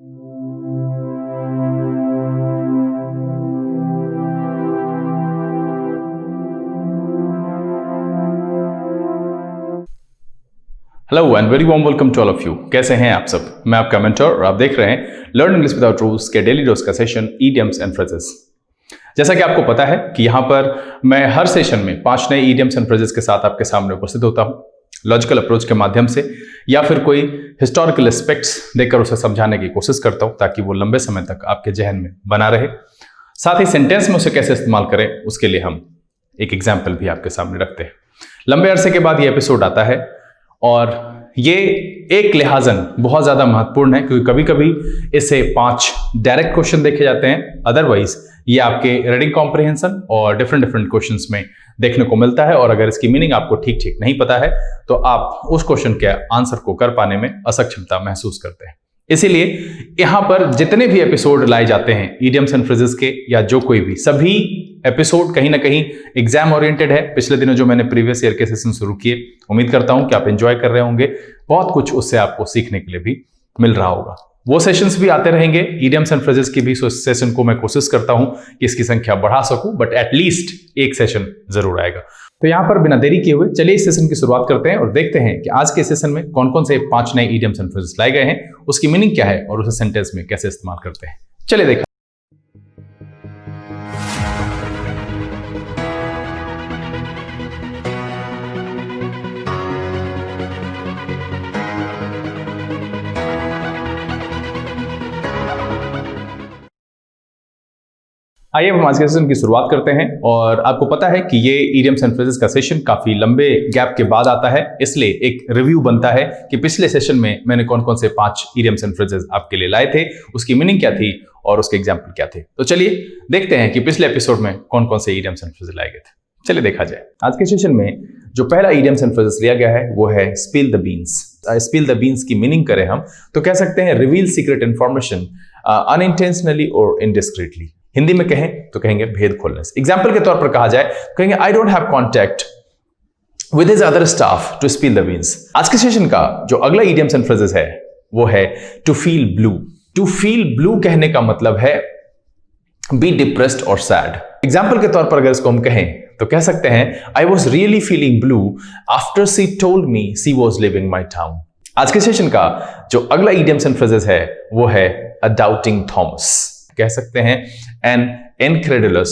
Hello and very warm welcome to all of you. कैसे हैं आप सब? मैं आपका मेंटर और आप देख रहे हैं लर्न इंग्लिश विदाउट रूल्स के डेली डोज का सेशन ईडियम्स एंड फ्रेजेस। जैसा कि आपको पता है कि यहाँ पर मैं हर सेशन में 5 नए ईडियम्स एंड फ्रेजेस के साथ आपके सामने उपस्थित होता हूँ, लॉजिकल अप्रोच के माध्यम से या फिर कोई हिस्टोरिकल एस्पेक्ट्स देकर उसे समझाने की कोशिश करता हूँ ताकि वो लंबे समय तक आपके जहन में बना रहे। साथ ही सेंटेंस में उसे कैसे इस्तेमाल करें उसके लिए हम एक एग्जाम्पल भी आपके सामने रखते हैं। लंबे अरसे के बाद ये एपिसोड आता है और ये एक लिहाजन बहुत ज़्यादा महत्वपूर्ण है क्योंकि कभी कभी इससे 5 डायरेक्ट क्वेश्चन देखे जाते हैं, अदरवाइज ये आपके रीडिंग कॉम्प्रिहेंशन और डिफरेंट क्वेश्चंस में देखने को मिलता है। और अगर इसकी मीनिंग आपको ठीक ठीक नहीं पता है तो आप उस क्वेश्चन के आंसर को कर पाने में असक्षमता महसूस करते हैं। इसीलिए यहाँ पर जितने भी एपिसोड लाए जाते हैं ईडियम्स एंड फ्रेजेस के या जो कोई भी, सभी एपिसोड कहीं ना कहीं एग्जाम ओरिएंटेड है। पिछले दिनों जो मैंने प्रीवियस ईयर के सेशन शुरू किए, उम्मीद करता हूं कि आप एंजॉय कर रहे होंगे, बहुत कुछ उससे आपको सीखने के लिए भी मिल रहा होगा। वो सेशंस भी आते रहेंगे, ईडियम्स एंड फ्रेजेस की भी सेशन को मैं कोशिश करता हूं कि इसकी संख्या बढ़ा सकूं, बट एटलीस्ट एक सेशन जरूर आएगा। तो यहां पर बिना देरी किए हुए चलिए इस सेशन की शुरुआत करते हैं और देखते हैं कि आज के सेशन में कौन कौन से 5 नए ईडियम्स एंड फ्रेजेस लाए गए हैं, उसकी मीनिंग क्या है और उसे सेंटेंस में कैसे इस्तेमाल करते हैं। चलिए देखा। आइए हम आज के सेशन की शुरुआत करते हैं। और आपको पता है कि ये ईडियम्स एंड फ्रेजेस का सेशन काफी लंबे गैप के बाद आता है, इसलिए एक रिव्यू बनता है कि पिछले सेशन में मैंने कौन कौन से 5 ईडियम्स एंड फ्रेजेस आपके लिए लाए थे, उसकी मीनिंग क्या थी और उसके एग्जाम्पल क्या थे। तो चलिए देखते हैं कि पिछले एपिसोड में कौन कौन से ईडियम्स एंड फ्रेजेस लाए गए थे। चलिए देखा जाए। आज के सेशन में जो पहला ईडियम्स एंड फ्रेजेस लिया गया है वो है spill the beans. Spill the beans की मीनिंग करें हम तो कह सकते हैं रिवील सीक्रेट इंफॉर्मेशन अनइंटेंशनली और इनडिस्क्रीटली। हिंदी में कहें तो कहेंगे भेद खोलने से। एग्जाम्पल के तौर पर कहा जाए कहेंगे I don't have contact with his other staff to spill the beans. आज के सेशन का जो अगला ईडियम्स एंड फ्रेजेस है वो है to feel blue. To feel blue कहने का मतलब है बी डिप्रेस्ड और सैड। एग्जाम्पल के तौर पर अगर इसको हम कहें तो कह सकते हैं I was really feeling blue after she told me she was living my town. आज के सेशन का जो अगला ईडियम्स एंड फ्रेजेस है वो है अ डाउटिंग थॉमस। कह सकते हैं एन इनक्रेडुलस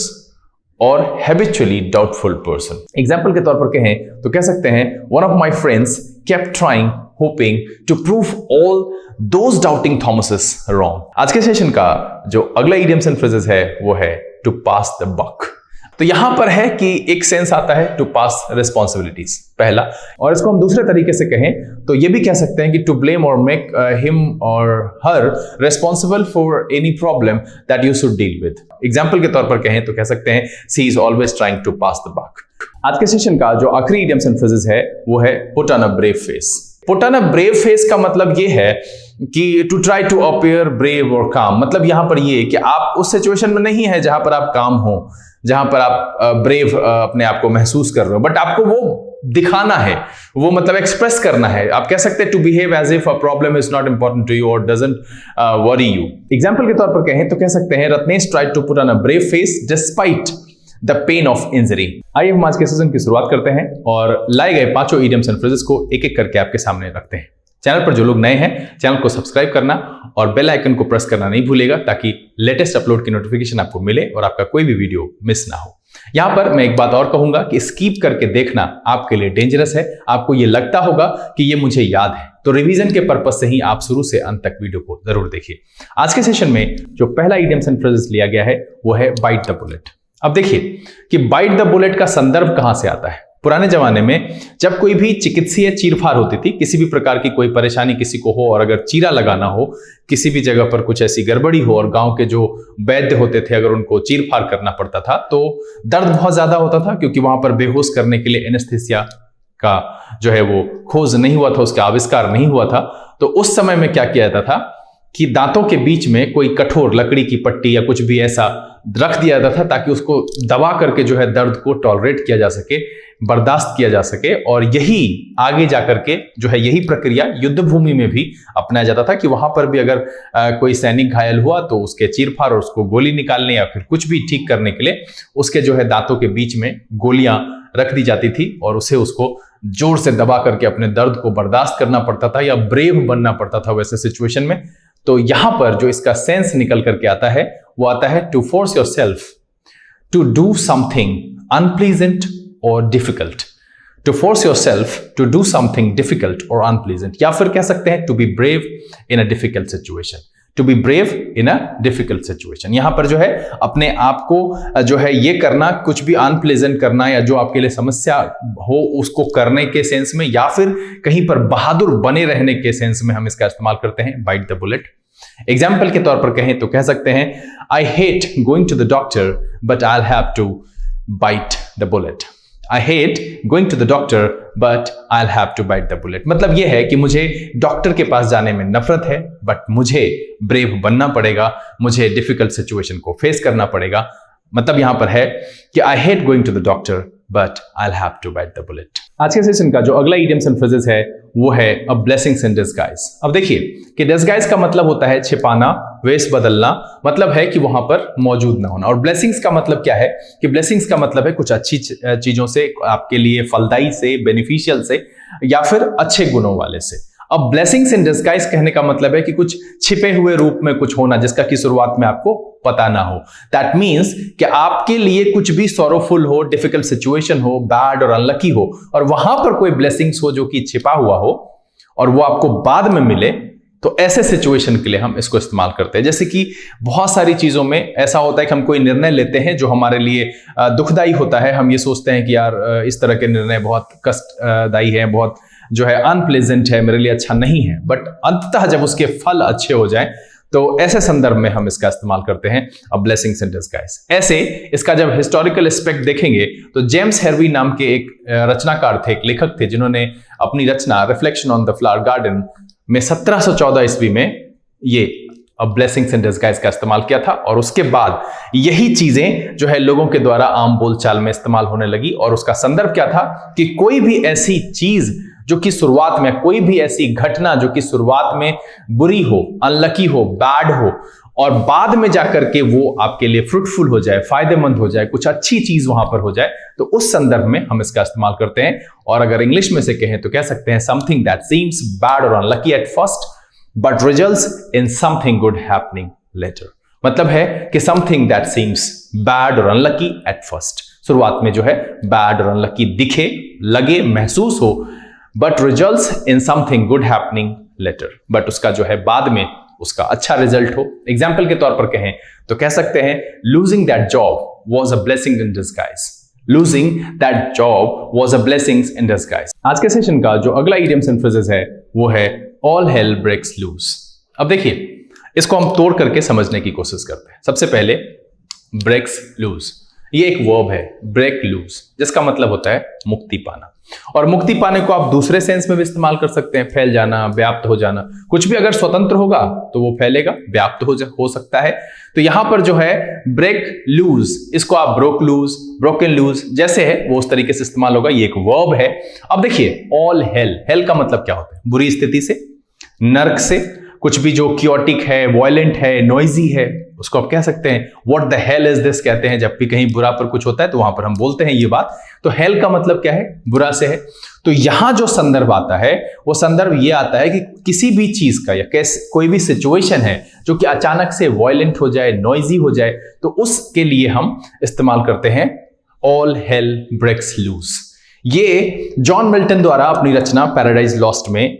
और हैबिचुअली डाउटफुल पर्सन। एग्जाम्पल के तौर पर कहें तो कह सकते हैं one of my friends kept trying hoping to prove all those doubting Thomases wrong. आज के सेशन का जो अगला ईडियम्स एंड फ्रेजेस है वो है टू पास द बक। तो यहां पर है कि एक सेंस आता है टू पास रिस्पॉन्सिबिलिटीज पहला, और इसको हम दूसरे तरीके से कहें तो ये भी कह सकते हैं कि टू ब्लेम और मेक हिम और her responsible for any problem that you should deal with. Example के तौर पर कहें तो कह सकते हैं she is always trying to pass the buck. आज के सेशन का जो आखिरी ईडियम्स एंड फ्रेजेस है वो है put on a brave face. Put on a brave face का मतलब ये है कि to try to appear brave और काम। मतलब यहां पर ये कि आप उस सिचुएशन में नहीं है जहां पर आप काम हो, जहां पर आप ब्रेव अपने आप को महसूस कर रहे हो, बट आपको वो दिखाना है, वो मतलब एक्सप्रेस करना है। आप कह सकते हैं to behave as if a problem is not important to you और डजंट वरी यू। एग्जाम्पल के तौर पर कहें तो कह सकते हैं Ratnesh tried to put on a brave face despite the pain of injury. आइए हम आज के सेशन की शुरुआत करते हैं और लाए गए 5 ईडियम्स एंड फ्रेजेस को एक एक करके आपके सामने रखते हैं। चैनल पर जो लोग नए हैं चैनल को सब्सक्राइब करना और बेल आइकन को प्रेस करना नहीं भूलिएगा ताकि लेटेस्ट अपलोड की नोटिफिकेशन आपको मिले और आपका कोई भी वीडियो मिस ना हो। यहां पर मैं एक बात और कहूंगा कि स्किप करके देखना आपके लिए डेंजरस है। आपको ये लगता होगा कि ये मुझे याद है, तो रिवीजन के पर्पस से ही आप शुरू से अंत तक वीडियो को जरूर देखिए। आज के सेशन में जो पहला ईडियम्स एंड फ्रेजेस लिया गया है वो है बाइट द बुलेट। अब देखिए कि बाइट द बुलेट का संदर्भ कहां से आता है। पुराने जमाने में जब कोई भी चिकित्सीय चीरफाड़ होती थी, किसी भी प्रकार की कोई परेशानी किसी को हो और अगर चीरा लगाना हो, किसी भी जगह पर कुछ ऐसी गड़बड़ी हो और गांव के जो वैद्य होते थे अगर उनको चीरफाड़ करना पड़ता था तो दर्द बहुत ज्यादा होता था, क्योंकि वहां पर बेहोश करने के लिए एनेस्थीसिया का जो है वो खोज नहीं हुआ था, उसका आविष्कार नहीं हुआ था। तो उस समय में क्या किया जाता था कि दांतों के बीच में कोई कठोर लकड़ी की पट्टी या कुछ भी ऐसा रख दिया जाता था ताकि उसको दबा करके जो है दर्द को टॉलरेट किया जा सके, बर्दाश्त किया जा सके। और यही आगे जाकर के जो है यही प्रक्रिया युद्ध भूमि में भी अपनाया जाता था कि वहां पर भी अगर कोई सैनिक घायल हुआ तो उसके चीरफाड़ और उसको गोली निकालने या फिर कुछ भी ठीक करने के लिए उसके जो है दांतों के बीच में गोलियां रख दी जाती थी और उसको जोर से दबा करके अपने दर्द को बर्दाश्त करना पड़ता था या ब्रेव बनना पड़ता था वैसे सिचुएशन में। तो यहां पर जो इसका सेंस निकल करके आता है वो आता है to force yourself to do something unpleasant और difficult. To force yourself to do something difficult और अनप्लीजेंट, या फिर कह सकते हैं to be brave in a difficult situation. To be brave in a difficult situation, यहां पर जो है अपने आप को जो है ये करना, कुछ भी अनप्लेजेंट करना या जो आपके लिए समस्या हो उसको करने के सेंस में, या फिर कहीं पर बहादुर बने रहने के सेंस में हम इसका इस्तेमाल करते हैं बाइट द बुलेट। एग्जाम्पल के तौर पर कहें तो कह सकते हैं I hate going to the doctor but I have to bite the bullet. I hate going to the doctor, but I'll have to bite the bullet। मतलब यह है कि मुझे डॉक्टर के पास जाने में नफरत है, बट मुझे ब्रेव बनना पड़ेगा, मुझे डिफिकल्ट सिचुएशन को फेस करना पड़ेगा। मतलब यहां पर है कि I hate going to the doctor, but I'll have to bite the bullet। आज के सेशन का जो अगला idioms and phrases है वो है a blessings in disguise। अब देखिए कि disguise का मतलब होता है छिपाना, वेश बदलना, मतलब है कि वहां पर मौजूद ना होना। और blessings का मतलब क्या है कि blessings का मतलब है कुछ अच्छी चीजों से, आपके लिए फलदायी से, बेनिफिशियल से, या फिर अच्छे गुणों वाले से। अब ब्लेसिंग्स इन डिस्गाइज कहने का मतलब है कि कुछ छिपे हुए रूप में कुछ होना जिसका कि शुरुआत में आपको पता ना हो। दैट मीन्स कि आपके लिए कुछ भी सॉरोफुल हो, डिफिकल्ट सिचुएशन हो, बैड और अनलकी हो, और वहां पर कोई ब्लेसिंग्स हो जो कि छिपा हुआ हो और वो आपको बाद में मिले, तो ऐसे सिचुएशन के लिए हम इसको इस्तेमाल करते हैं। जैसे कि बहुत सारी चीजों में ऐसा होता है कि हम कोई निर्णय लेते हैं जो हमारे लिए दुखदायी होता है। हम ये सोचते हैं कि यार इस तरह के निर्णय बहुत कष्टदायी है, बहुत जो है अनप्लेजेंट है, मेरे लिए अच्छा नहीं है, बट अंततः जब उसके फल अच्छे हो जाएं तो ऐसे संदर्भ में हम इसका इस्तेमाल करते हैं अ ब्लेसिंग्स इन डिस्गाइज। ऐसे इसका जब हिस्टोरिकल एस्पेक्ट देखेंगे तो जेम्स हेरवी नाम के एक रचनाकार थे, एक लेखक थे, जिन्होंने अपनी रचना reflection on the flower garden में 1714 ईस्वी में ये अ ब्लेसिंग्स इन डिस्गाइज का इस्तेमाल किया था। और उसके बाद यही चीजें जो है लोगों के द्वारा आम बोलचाल में इस्तेमाल होने लगी। और उसका संदर्भ क्या था कि कोई भी ऐसी चीज जो कि शुरुआत में, कोई भी ऐसी घटना जो कि शुरुआत में बुरी हो, अनलकी हो, बैड हो, और बाद में जाकर के वो आपके लिए फ्रूटफुल हो जाए, फायदेमंद हो जाए, कुछ अच्छी चीज वहां पर हो जाए, तो उस संदर्भ में हम इसका इस्तेमाल करते हैं। और अगर इंग्लिश में से कहें तो कह सकते हैं समथिंग दैट सीम्स बैड और unlucky at first but results in something good happening later. मतलब है कि समथिंग दैट सीम्स बैड और अनलकी एट फर्स्ट, शुरुआत में जो है बैड और अनलकी दिखे, लगे, महसूस हो, but results in something good happening later, but उसका जो है बाद में उसका अच्छा रिजल्ट हो। एग्जाम्पल के तौर पर कहें तो कह सकते हैं losing that job was a blessing in disguise. Losing that job was a blessing in disguise. आज के सेशन का जो अगला idioms and phrases है वो है ऑल हेल ब्रेक्स लूज। अब देखिए इसको हम तोड़ करके समझने की कोशिश करते हैं। सबसे पहले ब्रेक्स लूज, ये एक वर्ब है, ब्रेक लूज, जिसका मतलब होता है मुक्ति पाना। और मुक्ति पाने को आप दूसरे सेंस में भी इस्तेमाल कर सकते हैं, फैल जाना, व्याप्त हो जाना। कुछ भी अगर स्वतंत्र होगा तो वो फैलेगा, व्याप्त हो सकता है। तो यहां पर जो है ब्रेक लूज, इसको आप ब्रोक लूज, ब्रोकन लूज जैसे है वो उस तरीके से इस्तेमाल होगा। ये एक वर्ब है। अब देखिए ऑल हेल, हेल का मतलब क्या होता है? बुरी स्थिति से, नर्क से, कुछ भी जो क्योटिक है, वायलेंट है, नॉइजी है, उसको आप कह सकते हैं what the hell is this कहते हैं। जब भी कहीं बुरा पर कुछ होता है तो वहां पर हम बोलते हैं ये बात। तो हेल का मतलब क्या है? बुरा से है। तो यहां जो संदर्भ आता है वो संदर्भ ये आता है कि किसी भी चीज का या कोई भी सिचुएशन है जो कि अचानक से वायलेंट हो जाए, नॉइजी हो जाए, तो उसके लिए हम इस्तेमाल करते हैं ऑल हेल ब्रेक्स लूज। ये जॉन मिल्टन द्वारा अपनी रचना पैराडाइज लॉस्ट में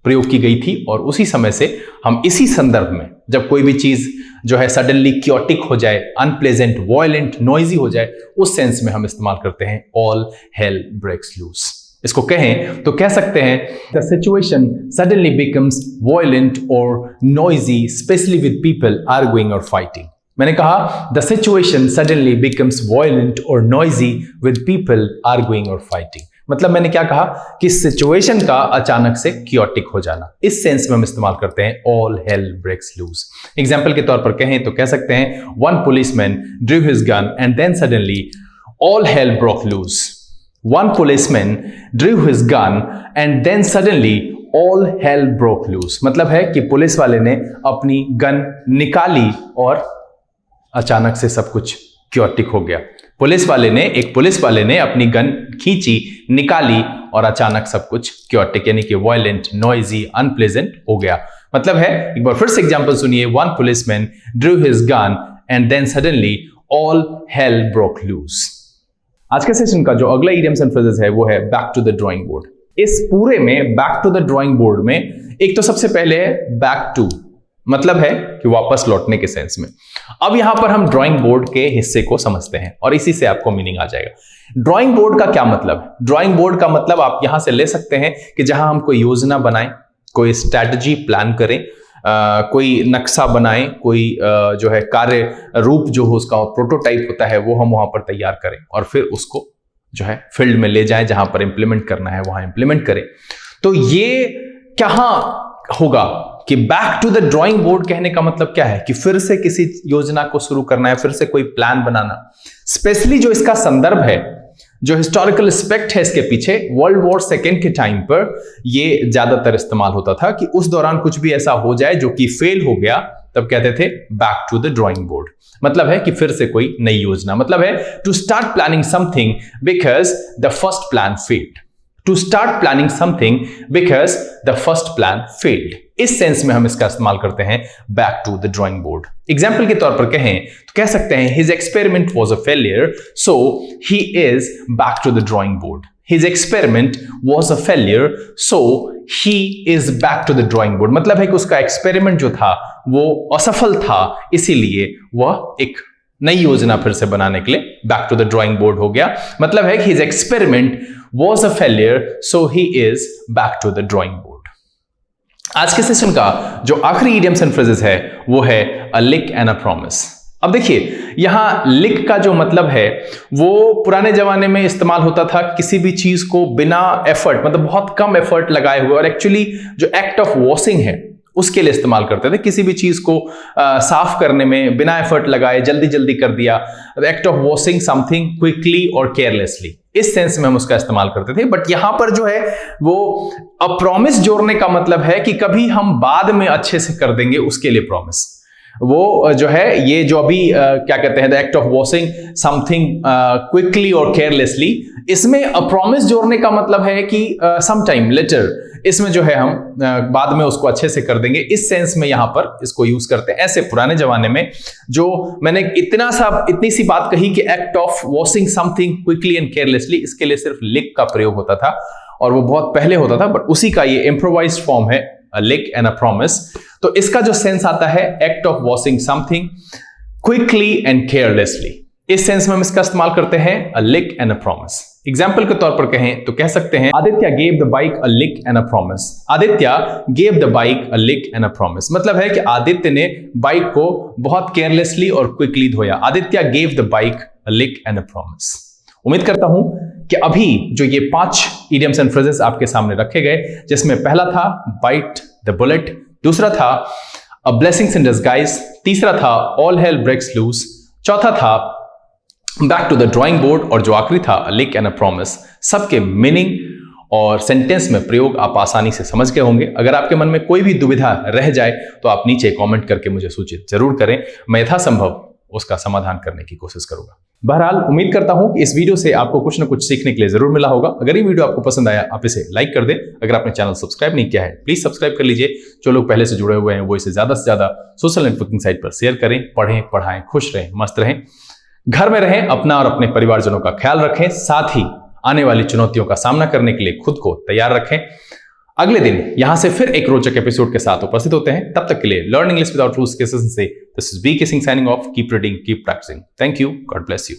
प्रयोग की गई थी। और उसी समय से हम इसी संदर्भ में जब कोई भी चीज जो है सडनली क्योटिक हो जाए, अनप्लेजेंट, वायलेंट, नॉइजी हो जाए, उस सेंस में हम इस्तेमाल करते हैं ऑल हेल ब्रेक्स लूज। इसको कहें तो कह सकते हैं the situation suddenly becomes violent और noisy especially with people arguing और फाइटिंग। मैंने कहा the situation suddenly becomes violent और नॉइजी विद पीपल आर्गुइंग और फाइटिंग। मतलब मैंने क्या कहा कि सिचुएशन का अचानक से क्योटिक हो जाना, इस सेंस में हम इस्तेमाल करते हैं all hell breaks loose. Example के तौर पर कहें तो कह सकते हैं one policeman drew his gun and then suddenly all hell broke loose. One policeman drew his gun and then suddenly all hell broke loose. मतलब है कि पुलिस वाले ने अपनी गन निकाली और अचानक से सब कुछ क्योटिक हो गया। एक पुलिस वाले ने अपनी गन खींची, निकाली और अचानक सब कुछ क्योटिक यानी कि वायलेंट, नॉइजी, अनप्लेजेंट हो गया। मतलब है, एक बार फिर से एग्जांपल सुनिए, one policeman drew his gun and then suddenly all hell broke loose. आज के सेशन का जो अगला इडियम्स एंड फ्रेजेस है वो है back to the drawing board. इस पूरे में back to the drawing board में एक तो सबसे पहले है बैक टू, मतलब है कि वापस लौटने के सेंस में। अब यहां पर हम ड्राइंग बोर्ड के हिस्से को समझते हैं और इसी से आपको मीनिंग आ जाएगा। ड्राइंग बोर्ड का क्या मतलब है? ड्राइंग बोर्ड का मतलब आप यहां से ले सकते हैं कि जहां हम कोई योजना बनाएं, कोई स्ट्रैटेजी प्लान करें, कोई नक्शा बनाएं, कोई जो है कार्य रूप जो हो उसका प्रोटोटाइप होता है वो हम वहां पर तैयार करें और फिर उसको जो है फील्ड में ले जाएं, जहां पर इंप्लीमेंट करना है वहां इंप्लीमेंट करें। तो ये कहां होगा कि back to the drawing board कहने का मतलब क्या है कि फिर से किसी योजना को शुरू करना है, फिर से कोई प्लान बनाना। स्पेशली जो इसका संदर्भ है, जो हिस्टोरिकल एस्पेक्ट है इसके पीछे, वर्ल्ड वॉर सेकेंड के टाइम पर ये ज्यादातर इस्तेमाल होता था कि उस दौरान कुछ भी ऐसा हो जाए जो कि फेल हो गया, तब कहते थे back to the drawing board. मतलब है कि फिर से कोई नई योजना, मतलब है to start planning something because the first plan failed. To start planning something because the first plan failed. इस सेंस में हम इसका इस्तेमाल करते हैं back to the drawing board. Example के तौर पर कहें तो कह सकते हैं his experiment was a failure so he is back to the drawing board. His experiment was a failure so he is back to the drawing board. मतलब है कि उसका एक्सपेरिमेंट जो था वो असफल था, इसीलिए वह एक नई योजना फिर से बनाने के लिए back to the drawing board हो गया। मतलब है कि his experiment was a failure so he is back to the drawing board। आज के सेशन का जो आखिरी idioms and phrases है वो है a lick and a promise। अब देखिए यहां लिक का जो मतलब है वो पुराने जमाने में इस्तेमाल होता था किसी भी चीज को बिना एफर्ट, मतलब बहुत कम एफर्ट लगाए हुए, और एक्चुअली जो एक्ट ऑफ वॉशिंग है उसके लिए इस्तेमाल करते थे। किसी भी चीज को साफ करने में बिना एफर्ट लगाए जल्दी जल्दी कर दिया, act of washing something quickly और केयरलेसली, इस सेंस में हम उसका इस्तेमाल करते थे। बट यहां पर जो है वो अ प्रॉमिस जोड़ने का मतलब है कि कभी हम बाद में अच्छे से कर देंगे, उसके लिए प्रॉमिस। वो जो है ये जो अभी क्या कहते हैं the act of washing something quickly और केयरलेसली, इसमें अ प्रॉमिस जोड़ने का मतलब है कि सम टाइम लेटर, इसमें जो है हम बाद में उसको अच्छे से कर देंगे, इस सेंस में यहां पर इसको यूज करते हैं। ऐसे पुराने जमाने में जो मैंने इतनी सी बात कही कि act of washing something quickly and carelessly, इसके लिए सिर्फ लिक का प्रयोग होता था और वो बहुत पहले होता था, बट उसी का ये इम्प्रोवाइज्ड फॉर्म है अ लिक एंड अ प्रॉमिस। तो इसका जो सेंस आता है act of washing something quickly and carelessly, इस सेंस में हम इसका इस्तेमाल करते हैं a lick and a promise. Example के तौर पर कहें तो कह सकते हैं Aditya gave the bike a lick and a promise. Aditya gave the bike a lick and a promise. मतलब है कि आदित्य ने बाइक को बहुत केयरलेसली और क्विकली धोया। Aditya gave the bike a lick and a promise. उम्मीद करता हूं कि अभी जो ये 5 idioms and phrases आपके सामने रखे गए, जिसमें पहला था बाइट द बुलेट, दूसरा था अ ब्लेसिंग्स इन डिस्गाइज, तीसरा था ऑल हेल ब्रेक्स लूज, चौथा था back to the drawing board और जो आखिरी था a lick and a promise, सबके मीनिंग और सेंटेंस में प्रयोग आप आसानी से समझ गए होंगे। अगर आपके मन में कोई भी दुविधा रह जाए तो आप नीचे कमेंट करके मुझे सूचित जरूर करें, मैं यथासंभव उसका समाधान करने की कोशिश करूंगा। बहरहाल उम्मीद करता हूं कि इस वीडियो से आपको कुछ ना कुछ सीखने के लिए जरूर मिला होगा। अगर ये वीडियो आपको पसंद आया आप इसे लाइक कर दें। अगर आपने चैनल सब्सक्राइब नहीं किया है प्लीज सब्सक्राइब कर लीजिए। जो लोग पहले से जुड़े हुए हैं वो इसे ज्यादा से ज्यादा सोशल नेटवर्किंग साइट पर शेयर करें। पढ़ें, पढ़ाएं, खुश रहें, मस्त रहें, घर में रहें, अपना और अपने परिवारजनों का ख्याल रखें, साथ ही आने वाली चुनौतियों का सामना करने के लिए खुद को तैयार रखें। अगले दिन यहां से फिर एक रोचक एपिसोड के साथ उपस्थित होते हैं। तब तक के लिए लर्न इंग्लिश विदाउट रूल्स के सेशन से this is B K Singh signing off. Keep reading, keep practising. Thank you, God bless you.